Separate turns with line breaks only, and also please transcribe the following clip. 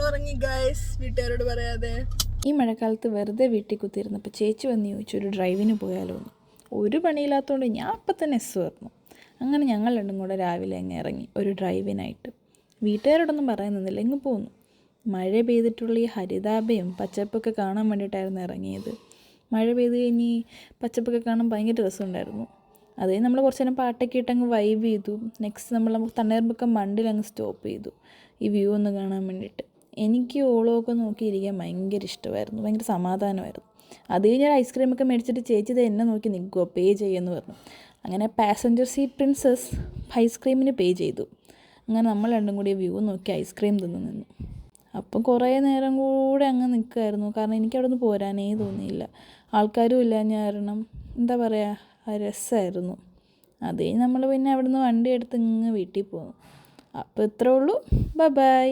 ഉറങ്ങി ഗൈസ്, വീട്ടുകാരോട് പറയാതെ. ഈ മഴക്കാലത്ത് വെറുതെ വീട്ടിൽ കുത്തിയിരുന്നപ്പോൾ ചേച്ചി വന്ന് ചോദിച്ചു ഒരു ഡ്രൈവിന് പോയാലോ എന്ന്. ഒരു പണിയില്ലാത്തതുകൊണ്ട് ഞാൻ അപ്പം തന്നെ എസ് പറഞ്ഞു. അങ്ങനെ ഞങ്ങൾ രണ്ടും കൂടെ രാവിലെ അങ്ങ് ഇറങ്ങി ഒരു ഡ്രൈവിനായിട്ട്. വീട്ടുകാരോടൊന്നും പറയുന്നില്ല, എങ്ങ് പോന്നു. മഴ പെയ്തിട്ടുള്ള ഈ ഹരിതാഭയും പച്ചപ്പൊക്കെ കാണാൻ വേണ്ടിയിട്ടായിരുന്നു ഇറങ്ങിയത്. മഴ പെയ്ത് കഴിഞ്ഞ് പച്ചപ്പൊക്കെ കാണാൻ ഭയങ്കര രസമുണ്ടായിരുന്നു. അത് കഴിഞ്ഞ് നമ്മൾ കുറച്ച് നേരം പാട്ടൊക്കെ ഇട്ടങ്ങ് വൈബ് ചെയ്തു. നെക്സ്റ്റ് നമ്മൾ തണ്ണീർമുക്കം മണ്ടിലങ്ങ് സ്റ്റോപ്പ് ചെയ്തു ഈ വ്യൂ ഒന്ന് കാണാൻ വേണ്ടിയിട്ട്. എനിക്ക് ഓളമൊക്കെ നോക്കിയിരിക്കാൻ ഭയങ്കര ഇഷ്ടമായിരുന്നു, ഭയങ്കര സമാധാനമായിരുന്നു. അത് കഴിഞ്ഞ് ഒരു ഐസ്ക്രീമൊക്കെ മേടിച്ചിട്ട് ചേച്ചി ഇത് എന്നെ നോക്കി നിൽക്കുമോ, പേ ചെയ്യുമെന്ന് പറഞ്ഞു. അങ്ങനെ പാസഞ്ചർ സീറ്റ് പ്രിൻസസ് ഐസ്ക്രീമിന് പേ ചെയ്തു. അങ്ങനെ നമ്മൾ രണ്ടും കൂടി വ്യൂ നോക്കി ഐസ്ക്രീം തിന്ന് നിന്നു. അപ്പം കുറേ നേരം കൂടെ അങ്ങ് നിൽക്കുമായിരുന്നു, കാരണം എനിക്ക് അവിടെ നിന്ന് പോരാനേ തോന്നിയില്ല. ആൾക്കാരും ഇല്ല കാരണം എന്താ പറയുക, രസമായിരുന്നു. അത് കഴിഞ്ഞ് നമ്മൾ പിന്നെ അവിടെ നിന്ന് വണ്ടി എടുത്ത് ഇങ്ങ് വീട്ടിൽ പോന്നു. അപ്പോൾ ഇത്രേ ഉള്ളൂ. ബൈ.